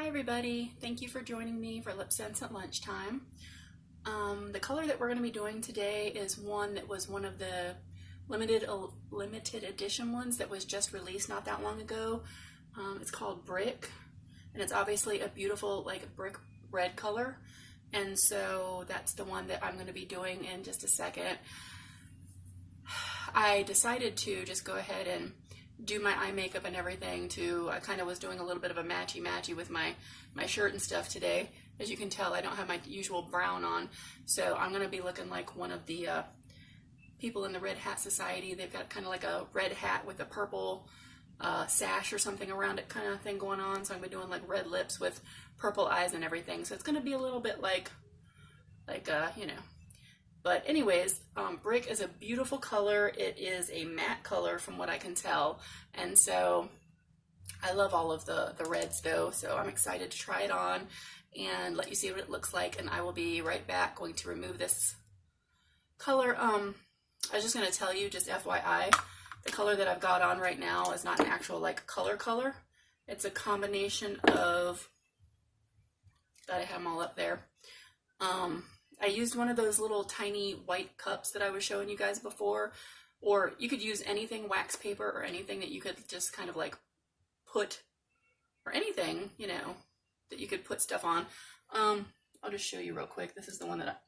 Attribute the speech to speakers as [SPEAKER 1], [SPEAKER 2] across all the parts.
[SPEAKER 1] Hi everybody, thank you for joining me for LipSense at lunchtime. The color that we're going to be doing today is one that was one of the limited edition ones that was just released not that long ago. It's called Brick, and it's obviously a beautiful like brick red color, and so that's the one that I'm going to be doing in just a second. I decided to just go ahead and do my eye makeup and everything too. I kind of was doing a little bit of a matchy with my shirt and stuff today. As you can tell, I don't have my usual brown on, so I'm going to be looking like one of the people in the Red Hat Society. They've got kind of like a red hat with a purple sash or something around it kind of thing going on, so I'm going to be doing like red lips with purple eyes and everything, so it's going to be a little bit like you know. But anyways, Brick is a beautiful color. It is a matte color from what I can tell. And so I love all of the reds though. So I'm excited to try it on and let you see what it looks like. And I will be right back going to remove this color. I was just going to tell you, just FYI, the color that I've got on right now is not an actual like color. It's a combination of, gotta have them all up there. I used one of those little tiny white cups that I was showing you guys before, or you could use anything, wax paper or anything that you could just kind of like put, or anything, you know, that you could put stuff on. I'll just show you real quick. This is the one that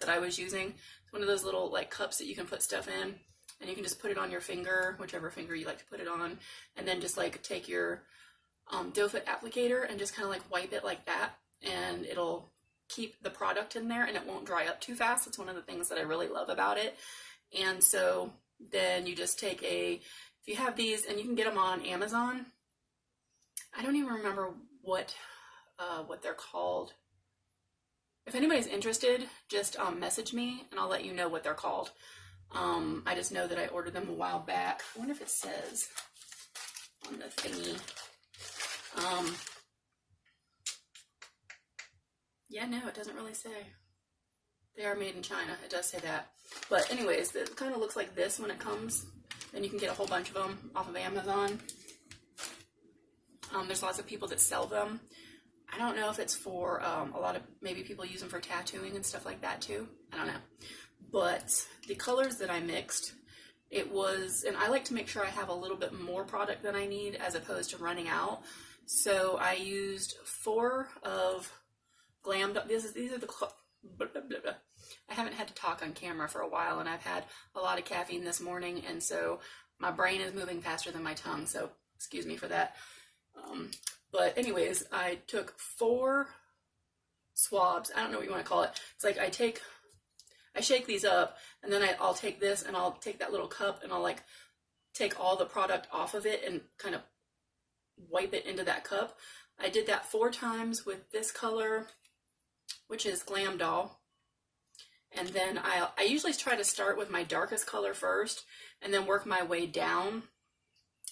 [SPEAKER 1] I was using. It's one of those little like cups that you can put stuff in, and you can just put it on your finger, whichever finger you like to put it on, and then just like take your doe foot applicator and just kind of like wipe it like that, and it'll keep the product in there and it won't dry up too fast. It's one of the things that I really love about it. And so then you just take if you have these, and you can get them on Amazon. I don't even remember what they're called. If anybody's interested, just message me and I'll let you know what they're called. I just know that I ordered them a while back. I wonder if it says on the thingy. Yeah, no, it doesn't really say. They are made in China. It does say that. But anyways, it kind of looks like this when it comes. Then you can get a whole bunch of them off of Amazon. There's lots of people that sell them. I don't know if it's for a lot of, maybe people use them for tattooing and stuff like that too. I don't know. But the colors that I mixed, it was, and I like to make sure I have a little bit more product than I need as opposed to running out. So I used 4 of Glam. These are the blah, blah, blah, blah. I haven't had to talk on camera for a while, and I've had a lot of caffeine this morning, and so my brain is moving faster than my tongue, so excuse me for that. But anyways, I took 4 swabs. I don't know what you want to call it. It's like I shake these up, and then I'll take this and I'll take that little cup and I'll like take all the product off of it and kind of wipe it into that cup. I did that 4 times with this color, which is Glam Doll. And then I usually try to start with my darkest color first and then work my way down,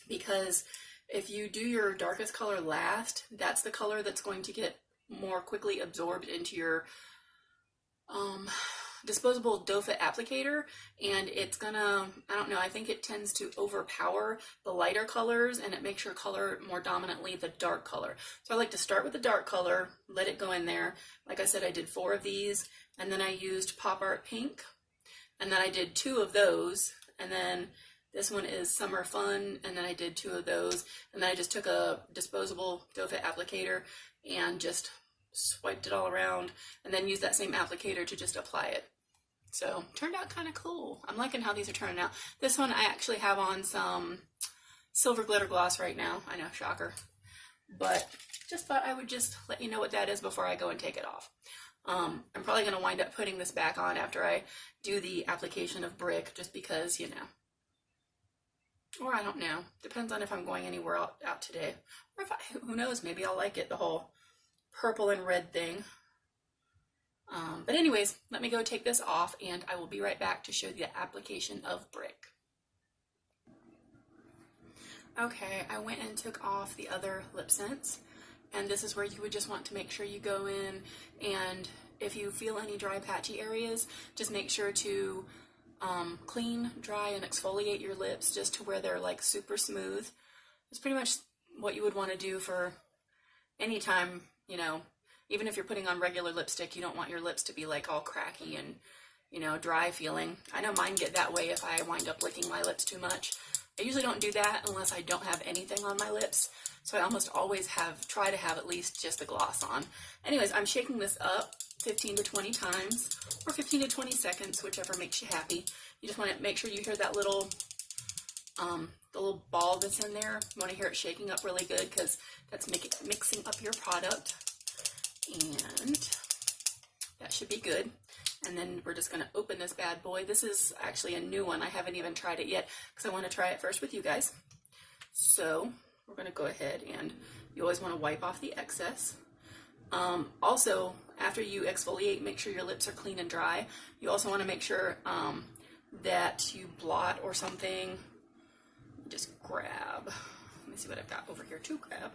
[SPEAKER 1] because if you do your darkest color last, that's the color that's going to get more quickly absorbed into your disposable doe foot applicator, and it's gonna, I don't know, I think it tends to overpower the lighter colors and it makes your color more dominantly the dark color. So I like to start with the dark color, let it go in there. Like I said, I did 4 of these, and then I used Pop Art Pink, and then I did 2 of those, and then this one is Summer Fun, and then I did 2 of those, and then I just took a disposable doe foot applicator and just swiped it all around, and then used that same applicator to just apply it. So turned out kind of cool. I'm liking how these are turning out. This one I actually have on some silver glitter gloss right now. I know, shocker. But just thought I would just let you know what that is before I go and take it off. I'm probably going to wind up putting this back on after I do the application of Brick, just because, you know. Or I don't know. Depends on if I'm going anywhere out today. Or if who knows, maybe I'll like it, the whole purple and red thing. But anyways, let me go take this off, and I will be right back to show you the application of Brick. Okay, I went and took off the other LipSense, and this is where you would just want to make sure you go in, and if you feel any dry patchy areas, just make sure to clean, dry, and exfoliate your lips just to where they're like super smooth. It's pretty much what you would want to do for anytime, you know, even if you're putting on regular lipstick, you don't want your lips to be like all cracky and, you know, dry feeling. I know mine get that way if I wind up licking my lips too much. I usually don't do that unless I don't have anything on my lips. So I almost always try to have at least just a gloss on. Anyways, I'm shaking this up 15 to 20 times, or 15 to 20 seconds, whichever makes you happy. You just want to make sure you hear that little, the little ball that's in there. You want to hear it shaking up really good because that's mixing up your product. And that should be good. And then we're just going to open this bad boy. This is actually a new one. I haven't even tried it yet because I want to try it first with you guys. So we're going to go ahead, and you always want to wipe off the excess. Also, after you exfoliate, make sure your lips are clean and dry. You also want to make sure that you blot or something. Just grab. Let me see what I've got over here to grab.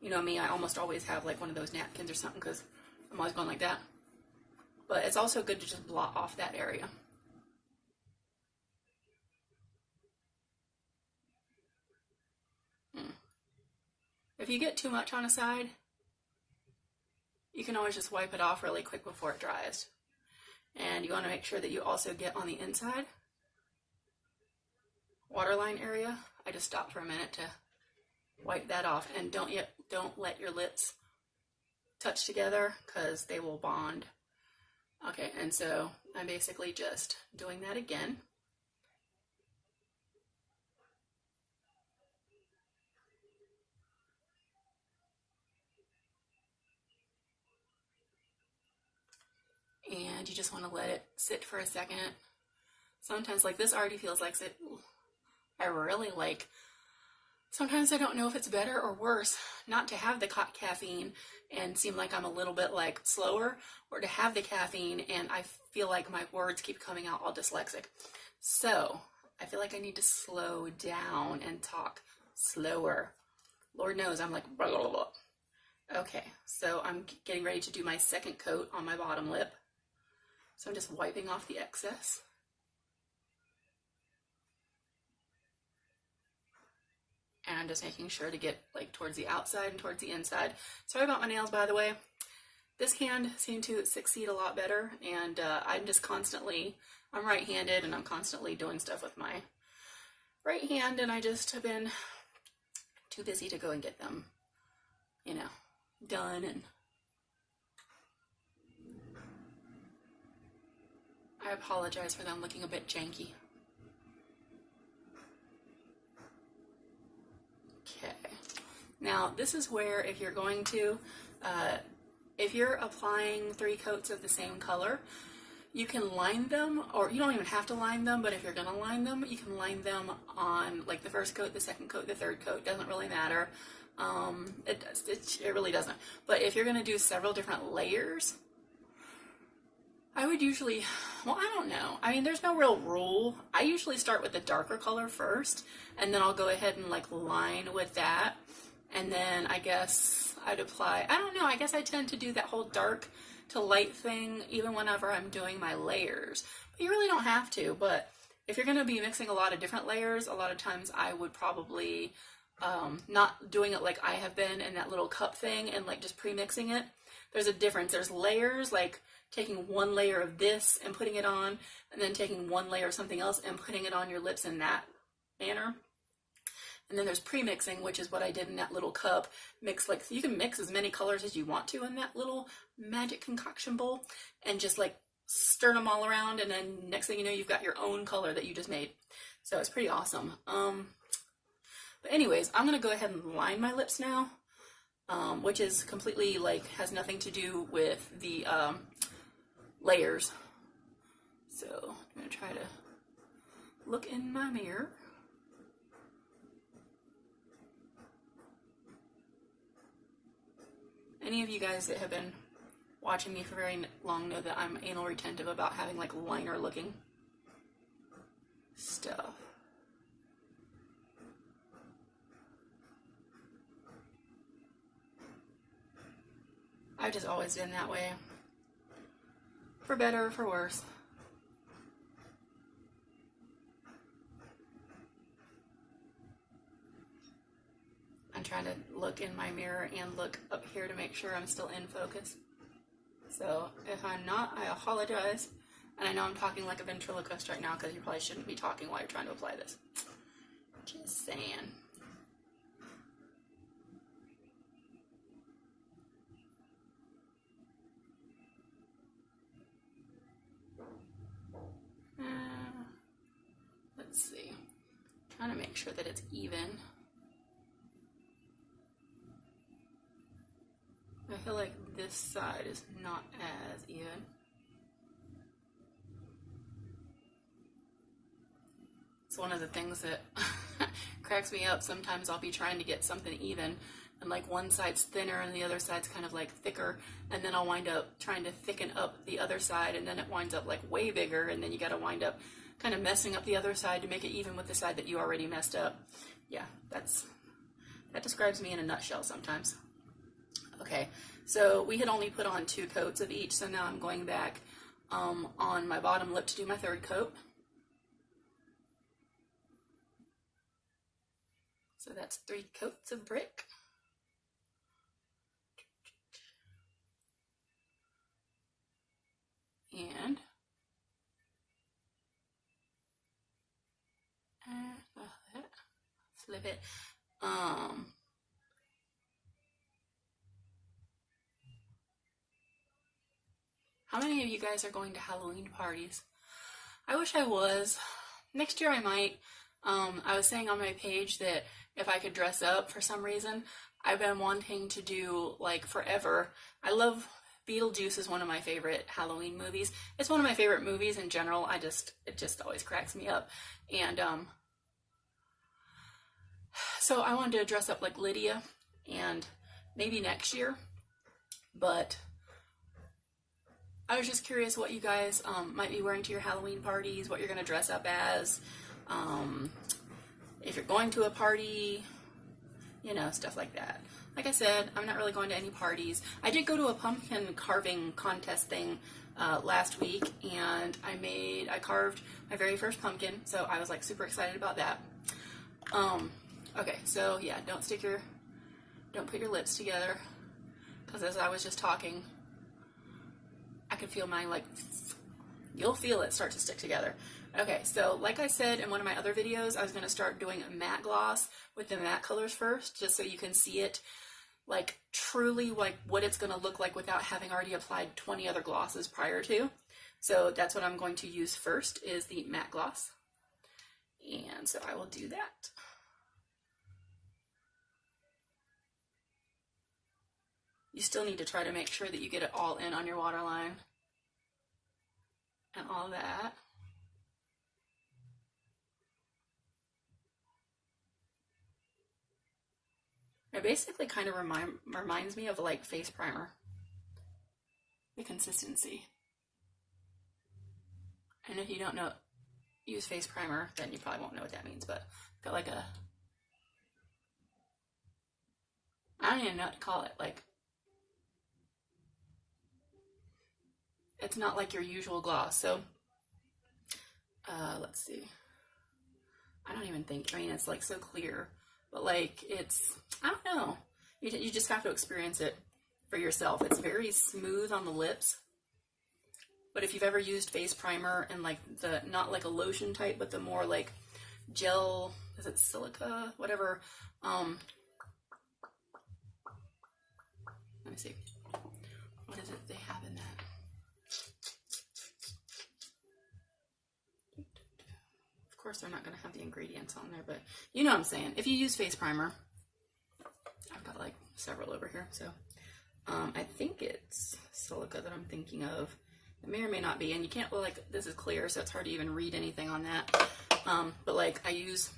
[SPEAKER 1] You know me, I almost always have like one of those napkins or something because I'm always going like that. But it's also good to just blot off that area. If you get too much on a side, you can always just wipe it off really quick before it dries. And you want to make sure that you also get on the inside waterline area. I just stopped for a minute to wipe that off, and don't let your lips touch together because they will bond. Okay, and so I'm basically just doing that again. And you just want to let it sit for a second. Sometimes, like this already feels like it. I really like. Sometimes I don't know if it's better or worse not to have the caffeine and seem like I'm a little bit like slower, or to have the caffeine and I feel like my words keep coming out all dyslexic. So I feel like I need to slow down and talk slower. Lord knows I'm like blah, blah, blah. Okay, so I'm getting ready to do my second coat on my bottom lip. So I'm just wiping off the excess. And just making sure to get like towards the outside and towards the inside. Sorry about my nails, by the way. This hand seemed to succeed a lot better, and I'm right-handed, and I'm constantly doing stuff with my right hand, and I just have been too busy to go and get them, you know, done. And I apologize for them looking a bit janky. Okay, now this is where if you're going to, if you're applying 3 coats of the same color, you can line them, or you don't even have to line them, but if you're gonna line them, you can line them on like the first coat, the second coat, the third coat, doesn't really matter. It really doesn't. But if you're gonna do several different layers, I would usually, well, I don't know. I mean, there's no real rule. I usually start with the darker color first, and then I'll go ahead and like line with that. And then I guess I'd apply, I don't know, I guess I tend to do that whole dark to light thing even whenever I'm doing my layers. But you really don't have to. But if you're going to be mixing a lot of different layers, a lot of times I would probably not doing it like I have been in that little cup thing and like just pre-mixing it. There's a difference. There's layers, like taking one layer of this and putting it on, and then taking one layer of something else and putting it on your lips in that manner. And then there's pre-mixing, which is what I did in that little cup. Mix, like, you can mix as many colors as you want to in that little magic concoction bowl, and just like stir them all around, and then next thing you know, you've got your own color that you just made. So it's pretty awesome. But anyways, I'm gonna go ahead and line my lips now, which is completely like has nothing to do with the layers. So I'm gonna try to look in my mirror. Any of you guys that have been watching me for very long know that I'm anal retentive about having like liner looking stuff. I've just always been that way, for better or for worse. I'm trying to look in my mirror and look up here to make sure I'm still in focus. So if I'm not, I apologize. And I know I'm talking like a ventriloquist right now because you probably shouldn't be talking while you're trying to apply this. Just saying. Let's see. Trying to make sure that it's even. I feel like this side is not as even. It's one of the things that cracks me up. Sometimes I'll be trying to get something even, and like one side's thinner and the other side's kind of like thicker, and then I'll wind up trying to thicken up the other side, and then it winds up like way bigger, and then you got to wind up kind of messing up the other side to make it even with the side that you already messed up. Yeah, that describes me in a nutshell sometimes. Okay, so we had only put on 2 coats of each, so now I'm going back on my bottom lip to do my 3rd coat. So that's 3 coats of brick. And flip it. How many of you guys are going to Halloween parties? I wish I was. Next year I might. I was saying on my page that if I could dress up for some reason, I've been wanting to do like forever. I love Beetlejuice is one of my favorite Halloween movies. It's one of my favorite movies in general. It just always cracks me up. And so I wanted to dress up like Lydia, and maybe next year, but I was just curious what you guys might be wearing to your Halloween parties, what you're going to dress up as, if you're going to a party, you know, stuff like that. Like I said, I'm not really going to any parties. I did go to a pumpkin carving contest thing last week, and I carved my very first pumpkin, so I was like super excited about that. Okay, so yeah, don't put your lips together, because as I was just talking, I could feel mine like, you'll feel it start to stick together. Okay, so like I said in one of my other videos, I was going to start doing a matte gloss with the matte colors first, just so you can see it like truly like what it's going to look like without having already applied 20 other glosses prior to. So that's what I'm going to use first, is the matte gloss. And so I will do that. You still need to try to make sure that you get it all in on your waterline and all that. It basically kind of reminds me of like face primer, the consistency. And if you don't know, use face primer, then you probably won't know what that means, but got like I don't even know what to call it, like, it's not like your usual gloss. So let's see, I don't even think, I mean, it's like so clear, but like it's, I don't know, you just have to experience it for yourself. It's very smooth on the lips, but if you've ever used face primer and like the, not like a lotion type, but the more like gel, is it silica, whatever, let me see, what is it they have in that? Of course they're not going to have the ingredients on there, but you know what I'm saying. If you use face primer, I've got like several over here, so I think it's silica that I'm thinking of. It may or may not be, and you can't, like, this is clear, so it's hard to even read anything on that. But like, I use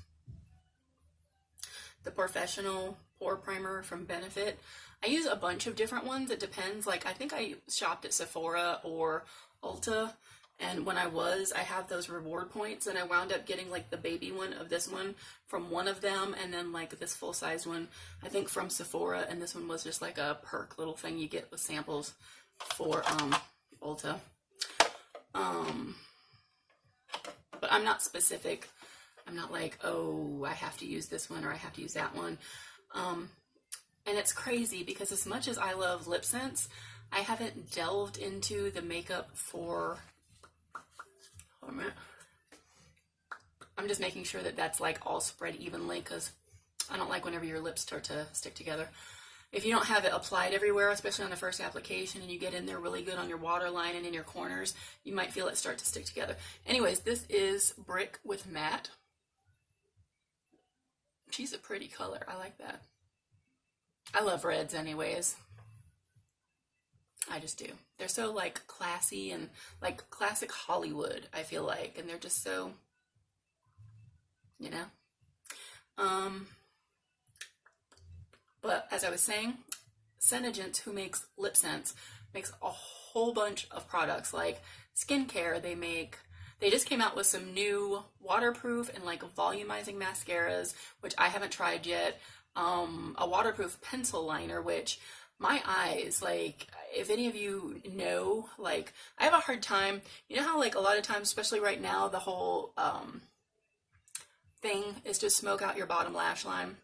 [SPEAKER 1] the Professional Pore Primer from Benefit. I use a bunch of different ones. It depends. Like, I think I shopped at Sephora or Ulta, and when I have those reward points, and I wound up getting like the baby one of this one from one of them, and then like this full-size one, I think from Sephora, and this one was just like a perk little thing you get with samples for Ulta. But I'm not specific. I'm not like, oh, I have to use this one or I have to use that one. And it's crazy because as much as I love LipSense, I haven't delved into the makeup for, hold on a minute. I'm just making sure that that's like all spread evenly because I don't like whenever your lips start to stick together. If you don't have it applied everywhere, especially on the first application, and you get in there really good on your waterline and in your corners, you might feel it start to stick together. Anyways, this is Brick with Matte. She's a pretty color. I like that. I love reds anyways. I just do. They're so like classy and like classic Hollywood, I feel like, and they're just so, you know. But as I was saying, Senegence, who makes LipSense, makes a whole bunch of products like skincare. They just came out with some new waterproof and like volumizing mascaras, which I haven't tried yet. A waterproof pencil liner, which my eyes, like, if any of you know, like, I have a hard time, you know how like a lot of times, especially right now, the whole thing is to smoke out your bottom lash line.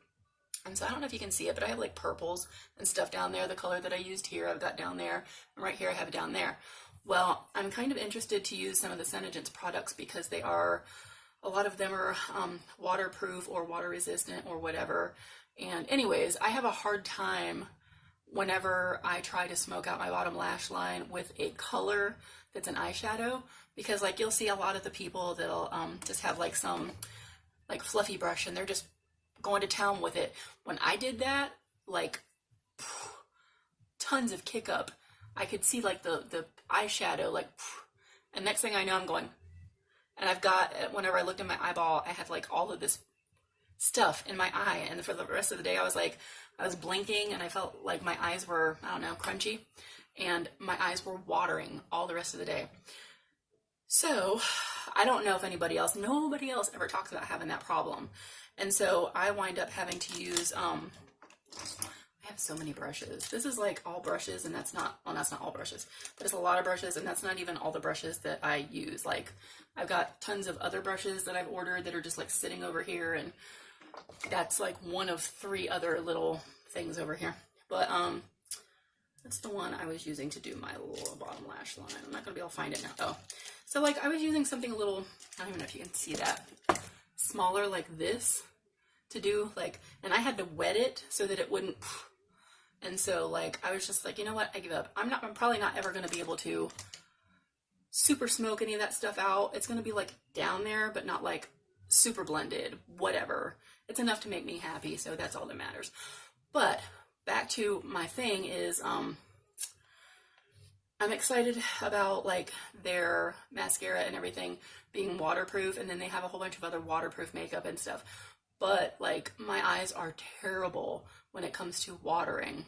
[SPEAKER 1] And so I don't know if you can see it, but I have like purples and stuff down there. The color that I used here, I've got down there, and right here I have it down there. Well, I'm kind of interested to use some of the Senegence products because they are, a lot of them are waterproof or water resistant or whatever. And anyways, I have a hard time whenever I try to smoke out my bottom lash line with a color that's an eyeshadow, because like you'll see a lot of the people that'll just have like some like fluffy brush and they're just going to town with it. When I did that, like tons of kick up. I could see like the eyeshadow, like, and next thing I know, I'm going, and I've got, whenever I looked in my eyeball, I had like all of this stuff in my eye, and for the rest of the day, I was blinking, and I felt like my eyes were, I don't know, crunchy, and my eyes were watering all the rest of the day. So, I don't know if nobody else ever talks about having that problem. And so I wind up having to use, I have so many brushes. This is like all brushes, and that's not all brushes, but it's a lot of brushes, and that's not even all the brushes that I use. Like, I've got tons of other brushes that I've ordered that are just like sitting over here, and that's like one of 3 other little things over here. But, that's the one I was using to do my little bottom lash line. I'm not gonna be able to find it now. Oh, so like I was using something a little, I don't even know if you can see that, smaller like this to do like, and I had to wet it so that it wouldn't, and so like I was just like, you know what, I give up. I'm probably not ever going to be able to super smoke any of that stuff out. It's going to be like down there, but not like super blended, whatever. It's enough to make me happy, so that's all that matters. But back to my thing is, I'm excited about like their mascara and everything being waterproof, and then they have a whole bunch of other waterproof makeup and stuff. But like my eyes are terrible when it comes to watering.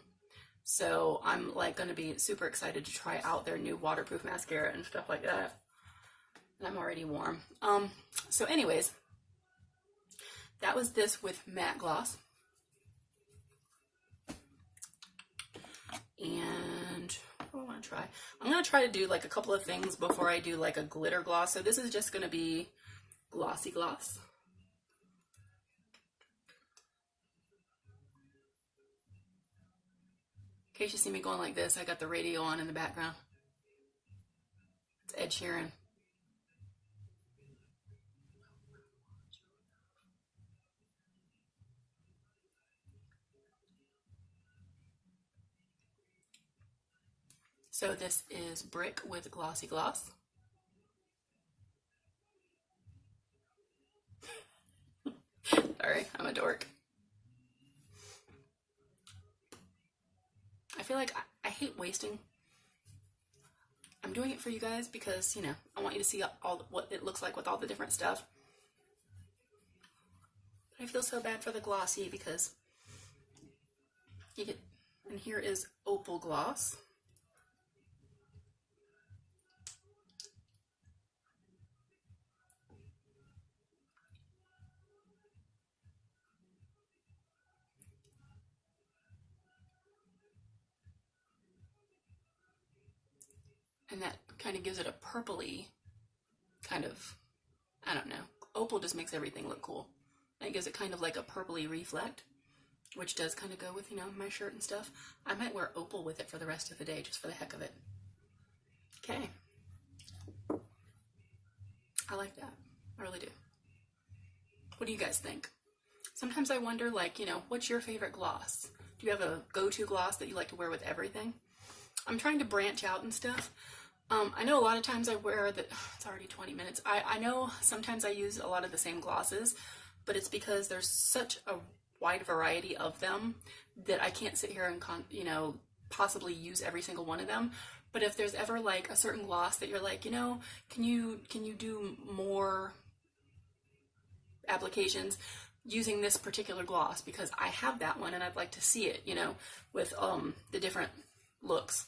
[SPEAKER 1] So I'm like going to be super excited to try out their new waterproof mascara and stuff like that. And I'm already warm. So anyways, that was this with matte gloss. And what do I want to try? I'm going to try to do like a couple of things before I do like a glitter gloss. So this is just going to be glossy gloss. In case you see me going like this, I got the radio on in the background. It's Ed Sheeran. So this is Brick with Glossy Gloss. Sorry, I'm a dork. I feel like I hate wasting. I'm doing it for you guys because, you know, I want you to see all what it looks like with all the different stuff. But I feel so bad for the glossy because you get, and here is Opal Gloss. And that kind of gives it a purpley kind of, I don't know. Opal just makes everything look cool. And it gives it kind of like a purpley reflect. which does kind of go with, you know, my shirt and stuff. I might wear opal with it for the rest of the day, just for the heck of it. Okay. I like that. I really do. What do you guys think? Sometimes I wonder, like, you know, what's your favorite gloss? Do you have a go-to gloss that you like to wear with everything? I'm trying to branch out and stuff. I know a lot of times I wear the, it's already 20 minutes. I know sometimes I use a lot of the same glosses, but it's because there's such a wide variety of them that I can't sit here and, you know, possibly use every single one of them. But if there's ever like a certain gloss that you're like, you know, can you do more applications using this particular gloss, because I have that one and I'd like to see it, you know, with the different looks.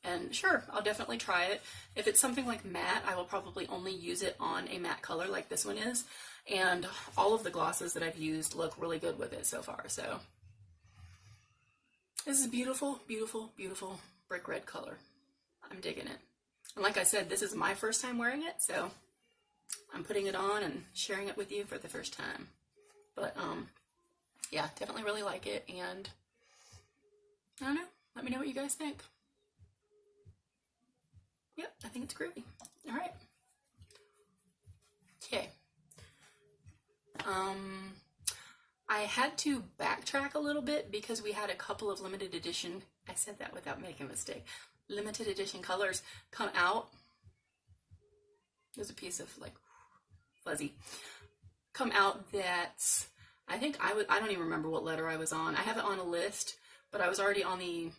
[SPEAKER 1] And sure, I'll definitely try it. If it's something like matte, I will probably only use it on a matte color like this one is. And all of the glosses that I've used look really good with it so far. So this is beautiful, beautiful, beautiful brick red color. I'm digging it. And like I said, this is my first time wearing it, so I'm putting it on and sharing it with you for the first time. But yeah, definitely really like it, and I don't know, let me know what you guys think. Yep, I think it's groovy. All right. Okay. I had to backtrack a little bit because we had a couple of limited edition, I said that without making a mistake, limited edition colors come out. There's a piece of like fuzzy come out that I think I don't even remember what letter I was on. I have it on a list, but I was already on the,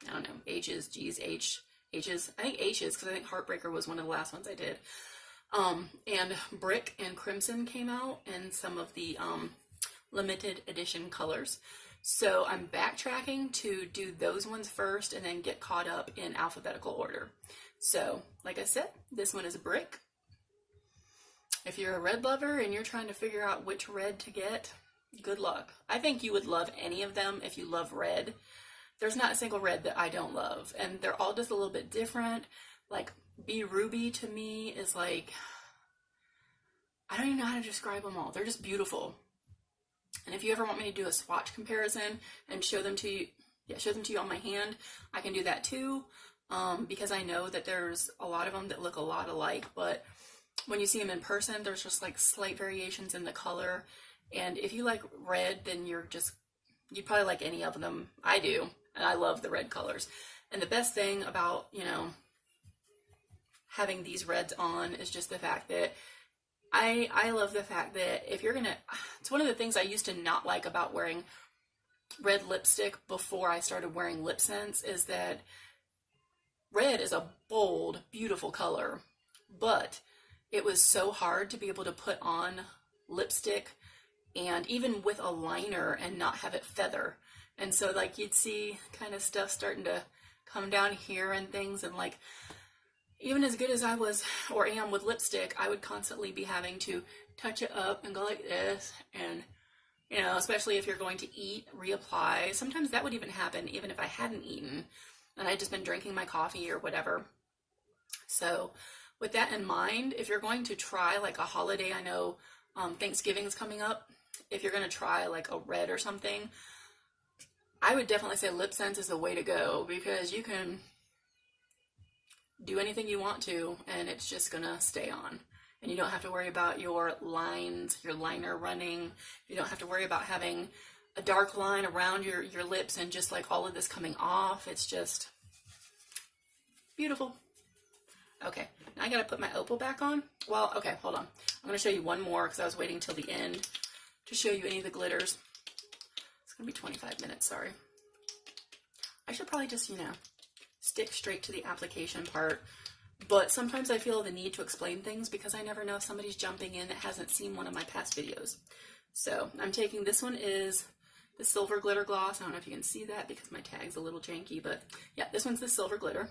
[SPEAKER 1] I don't know, H's, G's, H's. I think H's, because I think Heartbreaker was one of the last ones I did. And Brick and Crimson came out in some of the limited edition colors. So I'm backtracking to do those ones first and then get caught up in alphabetical order. So, like I said, this one is Brick. If you're a red lover and you're trying to figure out which red to get, good luck. I think you would love any of them if you love red. There's not a single red that I don't love, and they're all just a little bit different. Like, Be Ruby to me is like, I don't even know how to describe them all. They're just beautiful. And if you ever want me to do a swatch comparison and show them to you, on my hand, I can do that too, because I know that there's a lot of them that look a lot alike, but when you see them in person, there's just like slight variations in the color. And if you like red, then you'd probably like any of them. I do, and I love the red colors. And the best thing about, you know, having these reds on is just the fact that I love the fact that if you're gonna, it's one of the things I used to not like about wearing red lipstick before I started wearing LipSense, is that red is a bold, beautiful color, but it was so hard to be able to put on lipstick and even with a liner and not have it feather. And so like you'd see kind of stuff starting to come down here and things, and like even as good as I was or am with lipstick, I would constantly be having to touch it up and go like this, and you know, especially if you're going to eat, reapply. Sometimes that would even happen even if I hadn't eaten and I'd just been drinking my coffee or whatever. So with that in mind, if you're going to try like a holiday, I know Thanksgiving's coming up, if you're going to try like a red or something, I would definitely say LipSense is the way to go, because you can do anything you want to and it's just going to stay on. And you don't have to worry about your lines, your liner running. You don't have to worry about having a dark line around your lips and just like all of this coming off. It's just beautiful. Okay, now I gotta put my opal back on. Well, okay, hold on. I'm gonna show you one more because I was waiting till the end to show you any of the glitters. It's gonna be 25 minutes, sorry. I should probably just, you know, stick straight to the application part. But sometimes I feel the need to explain things because I never know if somebody's jumping in that hasn't seen one of my past videos. So I'm taking, this one is the silver glitter gloss. I don't know if you can see that because my tag's a little janky, but yeah, this one's the silver glitter.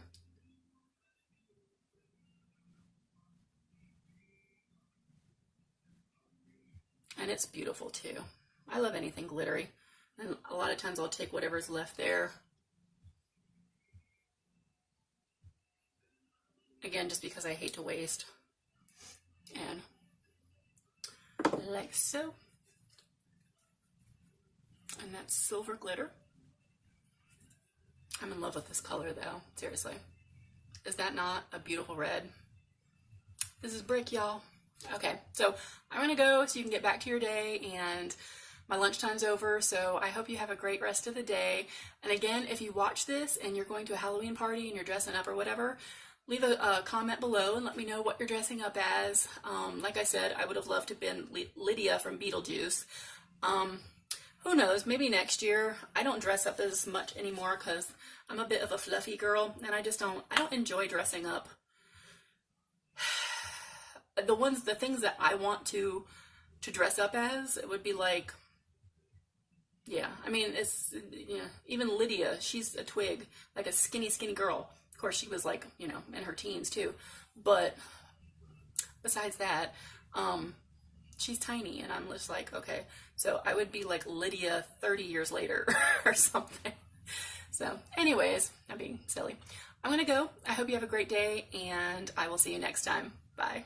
[SPEAKER 1] And it's beautiful too. I love anything glittery. And a lot of times I'll take whatever's left there. Again, just because I hate to waste. And like so. And that's silver glitter. I'm in love with this color though, seriously. Is that not a beautiful red? This is brick, y'all. Okay, so I'm gonna go so you can get back to your day, and my lunchtime's over, so I hope you have a great rest of the day. And again, if you watch this and you're going to a Halloween party and you're dressing up or whatever, leave a comment below and let me know what you're dressing up as. Like I said, I would have loved to have been Lydia from Beetlejuice. Who knows, maybe next year. I don't dress up as much anymore because I'm a bit of a fluffy girl, and I don't enjoy dressing up. The things that I want to dress up as, it would be like, yeah, I mean, it's, you know, even Lydia, she's a twig, like a skinny girl. Of course, she was like, you know, in her teens too. But besides that, she's tiny, and I'm just like, okay, so I would be like Lydia 30 years later or something. So anyways, I'm being silly. I'm gonna go. I hope you have a great day, and I will see you next time. Bye.